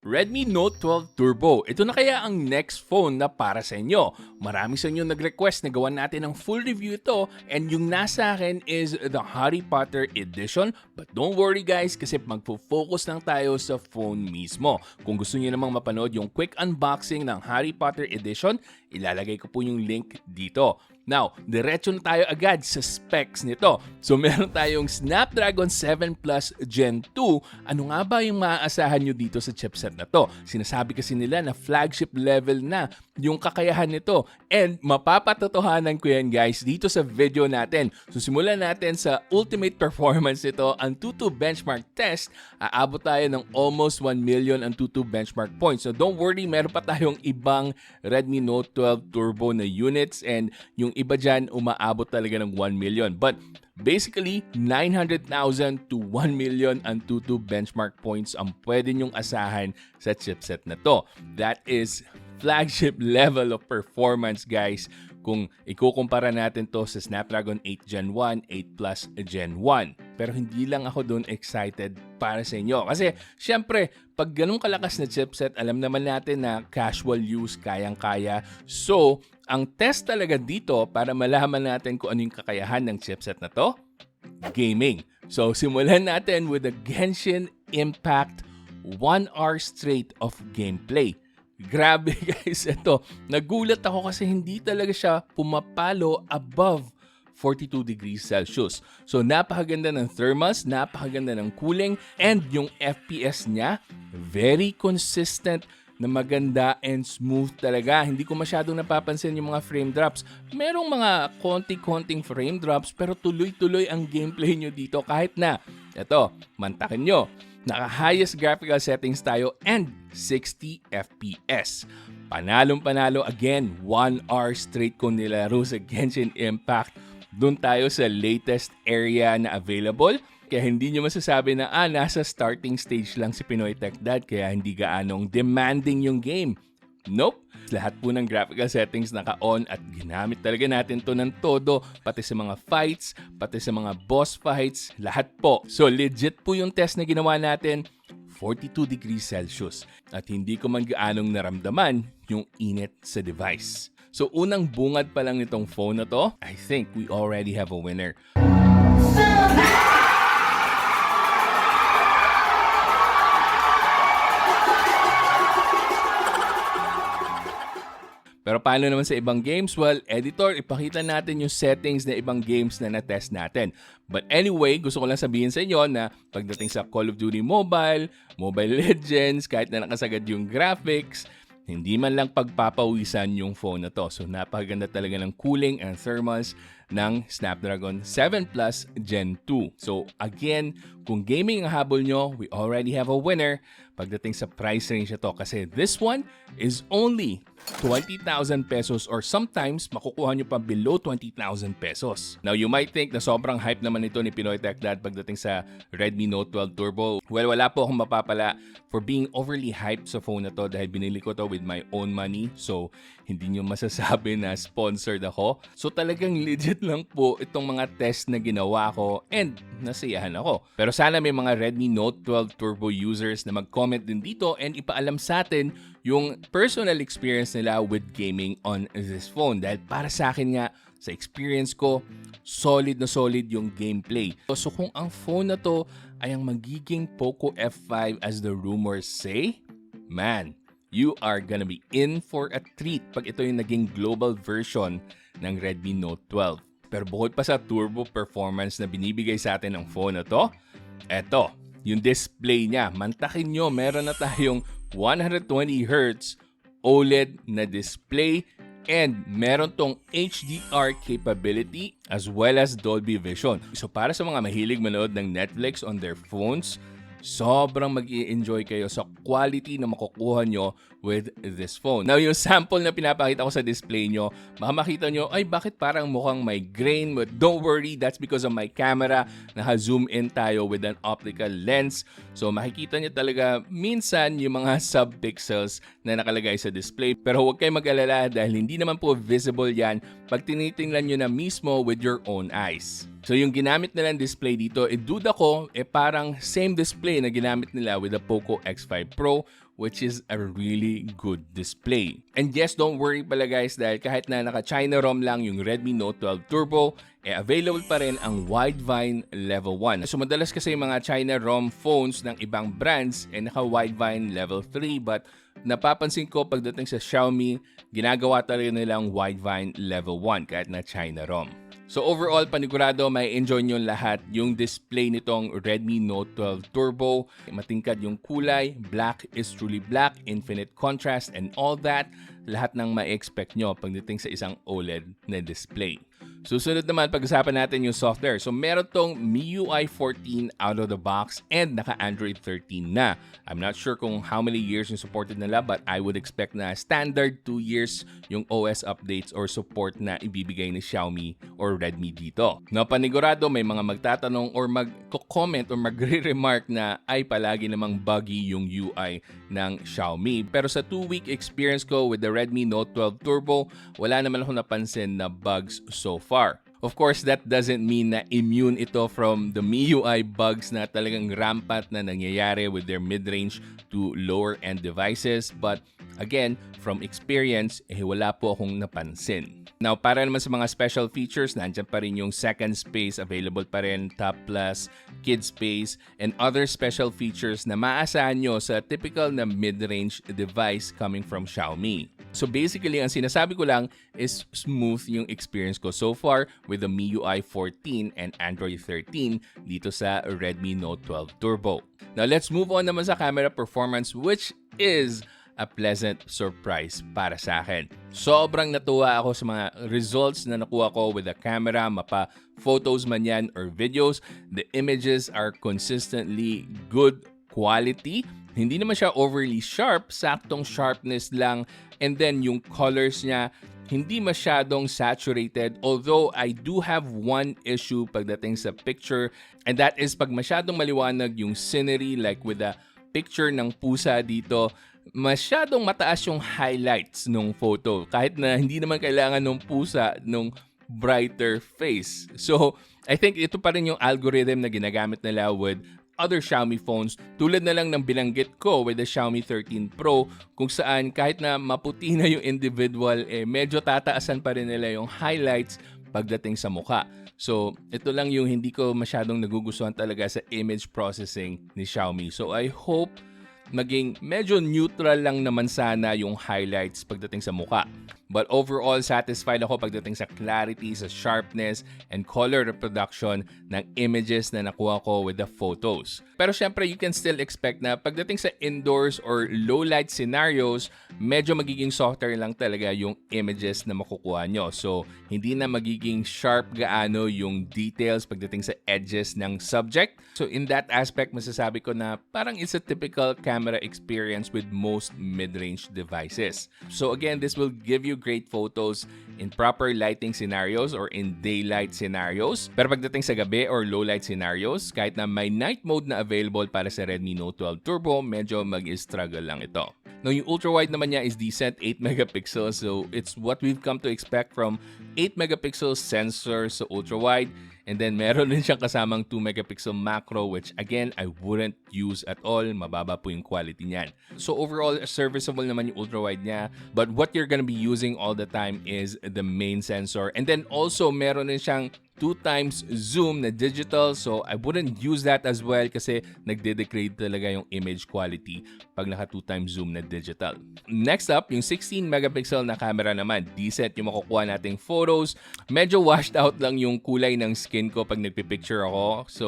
Redmi Note 12 Turbo. Ito na kaya ang next phone na para sa inyo. Marami sa inyo nag-request na gawan natin ng full review ito and yung nasa akin is the Harry Potter edition. But don't worry guys kasi magpo-focus lang tayo sa phone mismo. Kung gusto niyo namang mapanood yung quick unboxing ng Harry Potter edition, ilalagay ko po yung link dito. Now, diretso na tayo agad sa specs nito. So, meron tayong Snapdragon 7 Plus Gen 2. Ano nga ba yung maaasahan nyo dito sa chipset na to? Sinasabi kasi nila na flagship level na yung kakayahan nito. And mapapatotohanan ko yan guys dito sa video natin. So, simulan natin sa ultimate performance nito. Ang 2.2 benchmark test, aabot tayo ng almost 1 million ang 2.2 benchmark points. So, don't worry, meron pa tayong ibang Redmi Note 12 Turbo na units and yung iba dyan umaabot talaga ng 1 million. But basically, 900,000 to 1 million ang 2.2 benchmark points ang pwede nyong asahan sa chipset na to. That is flagship level of performance guys kung ikukumpara natin to sa Snapdragon 8 Gen 1, 8 Plus Gen 1. Pero hindi lang ako doon excited para sa inyo. Kasi syempre, pag ganun kalakas na chipset, alam naman natin na casual use, kayang-kaya. So, ang test talaga dito para malaman natin kung ano yung kakayahan ng chipset na to, gaming. So, simulan natin with the Genshin Impact 1 hour straight of gameplay. Grabe guys, ito. Nagulat ako kasi hindi talaga siya pumapalo above 42 degrees Celsius. So napakaganda ng thermals, napakaganda ng cooling, and yung FPS niya, very consistent na maganda and smooth talaga. Hindi ko masyadong napapansin yung mga frame drops. Merong mga konting frame drops pero tuloy-tuloy ang gameplay nyo dito kahit na, eto, mantakin nyo. Naka-highest graphical settings tayo and 60 FPS. Panalong-panalo again, 1 hour straight ko nilaro sa Genshin Impact. Doon tayo sa latest area na available. Kaya hindi nyo masasabi na nasa starting stage lang si Pinoy Techdad kaya hindi gaanong demanding yung game. Nope. Lahat po ng graphical settings naka-on at ginamit talaga natin to ng todo, pati sa mga fights, pati sa mga boss fights, lahat po. So legit po yung test na ginawa natin, 42 degrees Celsius. At hindi ko man gaanong naramdaman yung init sa device. So unang bungad pa lang nitong phone na to, I think we already have a winner. Pero paano naman sa ibang games? Well, editor, ipakita natin yung settings na ibang games na na-test natin. But anyway, gusto ko lang sabihin sa inyo na pagdating sa Call of Duty Mobile, Mobile Legends, kahit na nakasagad yung graphics, hindi man lang pagpapawisan yung phone na to. So napakaganda talaga ng cooling and thermals ng Snapdragon 7 Plus Gen 2. So again, kung gaming ang habol nyo, we already have a winner pagdating sa price range ito. Kasi this one is only 20,000 pesos or sometimes makukuha nyo pa below 20,000 pesos. Now you might think na sobrang hype naman ito ni Pinoy Techdad pagdating sa Redmi Note 12 Turbo. Well, wala po akong mapapala for being overly hyped sa phone na to dahil binili ko to with my own money. So hindi nyo masasabi na sponsored ako. So talagang legit lang po itong mga test na ginawa ko and nasiyahan ako. Pero sana may mga Redmi Note 12 Turbo users na mag-comment din dito and ipaalam sa atin yung personal experience nila with gaming on this phone. Dahil para sa akin nga, sa experience ko, solid na solid yung gameplay. So kung ang phone na to ay ang magiging Poco F5 as the rumors say, man, you are gonna be in for a treat pag ito yung naging global version ng Redmi Note 12. Pero bukod pa sa turbo performance na binibigay sa atin ng phone na to, eto, yung display niya. Mantakin nyo, meron na tayong 120Hz OLED na display and meron tong HDR capability as well as Dolby Vision. So para sa mga mahilig manood ng Netflix on their phones, sobrang mag-i-enjoy kayo sa quality na makukuha nyo with this phone. Now, yung sample na pinapakita ko sa display nyo, makita nyo, ay bakit parang mukhang may grain? But don't worry, that's because of my camera. Naka-zoom in tayo with an optical lens. So makikita nyo talaga minsan yung mga sub-pixels na nakalagay sa display. Pero huwag kayong mag-alala dahil hindi naman po visible yan pag tinitingnan nyo na mismo with your own eyes. So yung ginamit nilang display dito, duda ko, parang same display na ginamit nila with the Poco X5 Pro which is a really good display. And yes, don't worry pala guys dahil kahit na naka-China ROM lang yung Redmi Note 12 Turbo, available pa rin ang Widevine Level 1. So madalas kasi yung mga China ROM phones ng ibang brands naka-Widevine Level 3 but napapansin ko pagdating sa Xiaomi, ginagawa talaga nilang Widevine Level 1 kahit na China ROM. So overall, panigurado may enjoy nyo lahat yung display nitong Redmi Note 12 Turbo. Matingkad yung kulay, black is truly black, infinite contrast and all that. Lahat ng ma-expect nyo pagdating sa isang OLED na display. Susunod naman, pag-usapan natin yung software. So meron tong MIUI 14 out of the box and naka-Android 13 na. I'm not sure kung how many years yung supported nila but I would expect na standard 2 years yung OS updates or support na ibibigay ni Xiaomi or Redmi dito. Now, panigurado may mga magtatanong or mag-comment or magre-remark na ay palagi namang buggy yung UI ng Xiaomi. Pero sa 2-week experience ko with the Redmi Note 12 Turbo, wala naman ako napansin na bugs so far. Of course, that doesn't mean na immune ito from the MIUI bugs na talagang rampant na nangyayari with their mid-range to lower-end devices. But again, from experience, wala po akong napansin. Now, para naman sa mga special features, nandyan pa rin yung second space, available pa rin, top plus, kid space, and other special features na maaasahan nyo sa typical na mid-range device coming from Xiaomi. So basically, ang sinasabi ko lang is smooth yung experience ko so far with the MIUI 14 and Android 13 dito sa Redmi Note 12 Turbo. Now, let's move on naman sa camera performance, which is a pleasant surprise para sa akin. Sobrang natuwa ako sa mga results na nakuha ko with the camera, mapa photos man yan or videos. The images are consistently good quality. Hindi naman siya overly sharp, saktong sharpness lang. And then yung colors niya, hindi masyadong saturated. Although I do have one issue pagdating sa picture, and that is pag masyadong maliwanag yung scenery, like with the picture ng pusa dito, masyadong mataas yung highlights ng photo. Kahit na hindi naman kailangan ng pusa ng brighter face. So, I think ito pa rin yung algorithm na ginagamit nila with other Xiaomi phones, tulad na lang ng binanggit ko with the Xiaomi 13 Pro, kung saan kahit na maputi na yung individual, medyo tataasan pa rin nila yung highlights pagdating sa mukha. So, ito lang yung hindi ko masyadong nagugustuhan talaga sa image processing ni Xiaomi. So, I hope maging medyo neutral lang naman sana yung highlights pagdating sa mukha. But overall, satisfied ako pagdating sa clarity, sa sharpness, and color reproduction ng images na nakuha ko with the photos. Pero syempre, you can still expect na pagdating sa indoors or low light scenarios, medyo magiging softer lang talaga yung images na makukuha nyo. So, hindi na magiging sharp gaano yung details pagdating sa edges ng subject. So, in that aspect, masasabi ko na parang it's a typical camera experience with most mid-range devices. So, again, this will give you great photos in proper lighting scenarios or in daylight scenarios. Pero pagdating sa gabi or low light scenarios, kahit na may night mode na available para sa Redmi Note 12 Turbo, medyo mag-struggle lang ito. Now, yung ultra-wide naman niya is decent, 8 megapixels. So, it's what we've come to expect from 8 megapixel sensor sa ultra-wide. And then, meron din siyang kasamang 2 megapixel macro, which again, I wouldn't use at all. Mababa po yung quality niyan. So, overall, serviceable naman yung ultra-wide niya. But what you're gonna be using all the time is the main sensor. And then, also, meron din siyang 2x zoom na digital. So, I wouldn't use that as well kasi nagde-degrade talaga yung image quality pag naka 2x zoom na digital. Next up, yung 16 megapixel na camera naman. Decent yung makukuha nating photos. Medyo washed out lang yung kulay ng skin ko pag nagpipicture ako. So,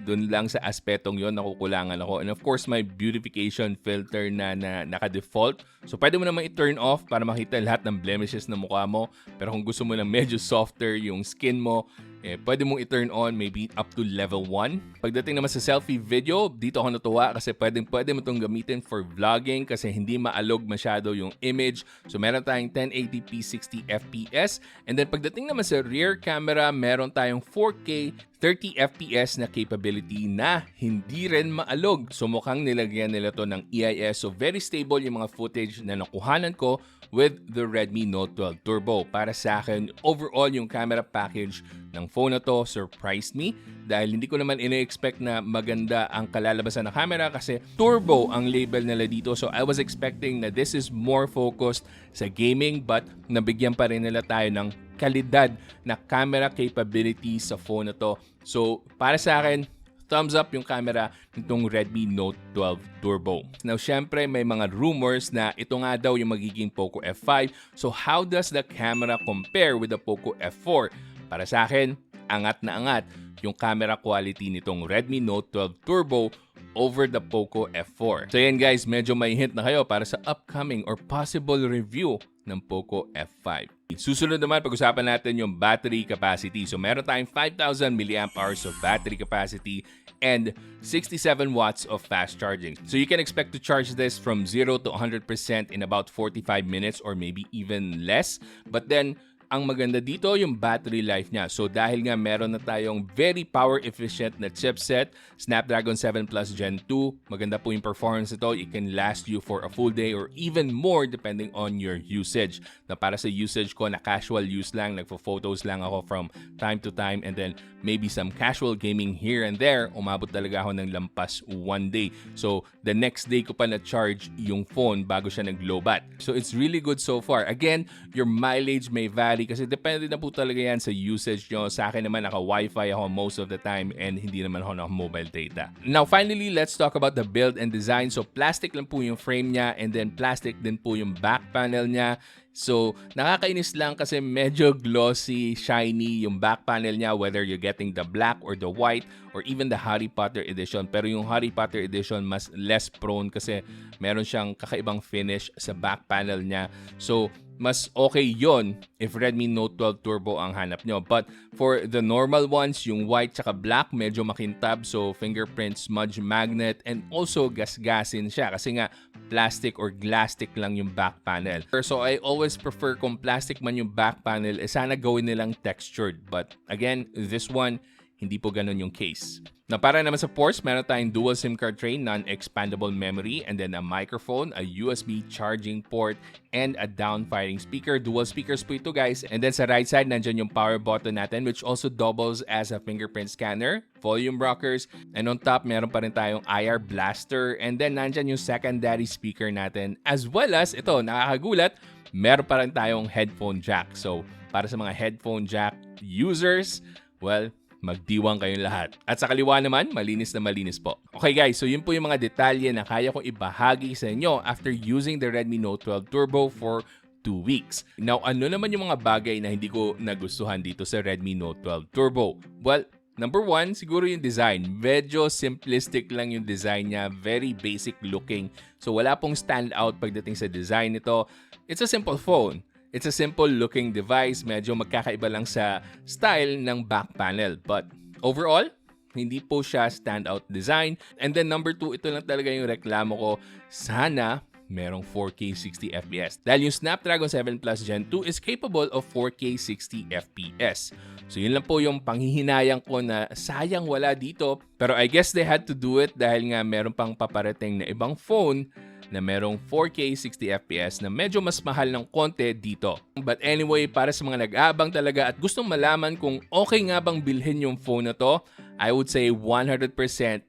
dun lang sa aspetong yon nakukulangan ako. And of course, my beautification filter na naka-default. So, pwede mo naman i-turn off para makita lahat ng blemishes na mukha mo. Pero kung gusto mo na medyo softer yung skin mo, pwede mong i-turn on maybe up to level 1. Pagdating naman sa selfie video, dito ako natuwa kasi pwede mo itong gamitin for vlogging kasi hindi maalog masyado yung image. So meron tayong 1080p 60 fps. And then pagdating naman sa rear camera, meron tayong 4K 30 FPS na capability na hindi rin maalog. So mukhang nilagyan nila to ng EIS. So very stable yung mga footage na nakuhanan ko with the Redmi Note 12 Turbo. Para sa akin, overall yung camera package ng phone na to surprised me dahil hindi ko naman ina-expect na maganda ang kalalabasan ng camera kasi turbo ang label nila dito. So I was expecting na this is more focused sa gaming but nabigyan pa rin nila tayo ng kalidad na camera capability sa phone na to. So, para sa akin, thumbs up yung camera nitong Redmi Note 12 Turbo. Now, syempre, may mga rumors na ito nga daw yung magiging Poco F5. So, how does the camera compare with the Poco F4? Para sa akin, angat na angat yung camera quality nitong Redmi Note 12 Turbo over the Poco F4. So yan guys, medyo may hint na kayo para sa upcoming or possible review ng Poco F5. Susunod naman, pag-usapan natin yung battery capacity. So meron tayong 5,000 mAh of battery capacity and 67 watts of fast charging. So you can expect to charge this from 0 to 100% in about 45 minutes or maybe even less. But then, ang maganda dito yung battery life niya. So dahil nga meron na tayong very power efficient na chipset, Snapdragon 7 Plus Gen 2, maganda po yung performance nito. It can last you for a full day or even more depending on your usage. Na para sa usage ko na casual use lang, nagpo-photos lang ako from time to time and then maybe some casual gaming here and there, umabot talaga ako ng lampas one day. So the next day ko pa na-charge yung phone bago siya nag-lowbat. So it's really good so far. Again, your mileage may vary kasi depende na po talaga yan sa usage nyo. Sa akin naman, naka-Wi-Fi ako most of the time and hindi naman ako naka-mobile data. Now, finally, let's talk about the build and design. So, plastic lang po yung frame niya and then plastic din po yung back panel niya. So, nakakainis lang kasi medyo glossy, shiny yung back panel niya whether you're getting the black or the white or even the Harry Potter edition. Pero yung Harry Potter edition mas less prone kasi meron siyang kakaibang finish sa back panel niya. So, mas okay yon if Redmi Note 12 Turbo ang hanap nyo. But for the normal ones, yung white tsaka black, medyo makintab. So, fingerprint smudge magnet and also gasgasin siya kasi nga plastic or glastic lang yung back panel. So, I always prefer kung plastic man yung back panel, sana gawin nilang textured. But again, this one, hindi po ganun yung case. Na para naman sa ports, meron tayong dual SIM card tray, non-expandable memory, and then a microphone, a USB charging port, and a down-firing speaker. Dual speakers po ito guys. And then sa right side, nandyan yung power button natin which also doubles as a fingerprint scanner, volume rockers, and on top, meron pa rin tayong IR blaster, and then nandyan yung secondary speaker natin. As well as, ito, nakakagulat, meron pa rin tayong headphone jack. So, para sa mga headphone jack users, well, magdiwang kayong lahat. At sa kaliwa naman, malinis na malinis po. Okay guys, so yun po yung mga detalye na kaya kong ibahagi sa inyo after using the Redmi Note 12 Turbo for 2 weeks. Now, ano naman yung mga bagay na hindi ko nagustuhan dito sa Redmi Note 12 Turbo? Well, number one, siguro yung design. Medyo simplistic lang yung design niya. Very basic looking. So wala pong standout pagdating sa design nito. It's a simple phone. It's a simple looking device. Medyo magkakaiba lang sa style ng back panel. But overall, hindi po siya standout design. And then number 2, ito lang talaga yung reklamo ko. Sana merong 4K 60 FPS. Dahil yung Snapdragon 7 Plus Gen 2 is capable of 4K 60 FPS. So yun lang po yung panghihinayang ko na sayang wala dito. Pero I guess they had to do it dahil nga meron pang paparating na ibang phone na merong 4K 60 FPS na medyo mas mahal ng konti dito. But anyway, para sa mga nag-aabang talaga at gustong malaman kung okay nga bang bilhin yung phone na to, I would say 100%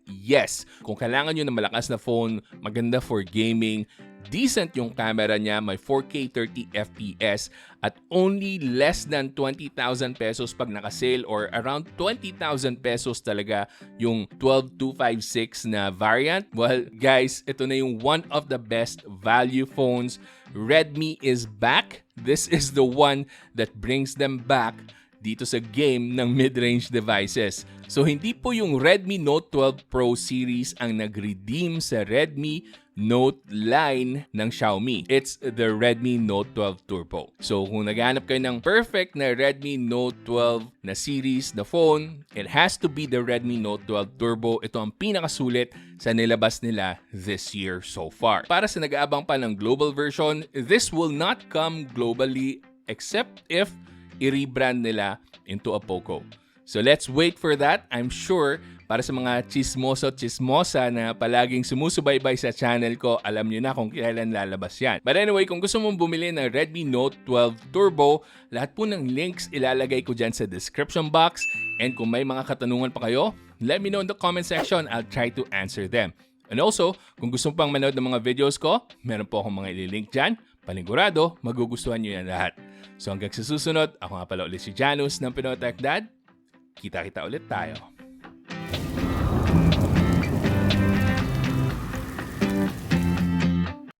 yes. Kung kailangan nyo ng malakas na phone, maganda for gaming, decent yung camera niya, may 4K 30 FPS at only less than 20,000 pesos pag naka-sale or around 20,000 pesos talaga yung 12256 na variant. Well, guys, ito na yung one of the best value phones. Redmi is back. This is the one that brings them back dito sa game ng mid-range devices. So, hindi po yung Redmi Note 12 Pro series ang nag-redeem sa Redmi Note line ng Xiaomi. It's the Redmi Note 12 Turbo. So, kung naghahanap kayo ng perfect na Redmi Note 12 na series na phone, it has to be the Redmi Note 12 Turbo. Ito ang pinakasulit sa nilabas nila this year so far. Para sa nag-aabang pa ng global version, this will not come globally except if i-rebrand nila into a Poco. So let's wait for that. I'm sure para sa mga chismoso at chismosa na palaging sumusubaybay sa channel ko, alam nyo na kung kailan lalabas yan. But anyway, kung gusto mong bumili ng Redmi Note 12 Turbo, lahat po ng links ilalagay ko dyan sa description box. And kung may mga katanungan pa kayo, let me know in the comment section. I'll try to answer them. And also, kung gusto pang manood ng mga videos ko, meron po akong mga ililink dyan. Panigurado, magugustuhan nyo yan lahat. So hanggang sa susunod, ako nga pala ulit si Janus ng Pinoy Techdad. Kita-kita ulit tayo.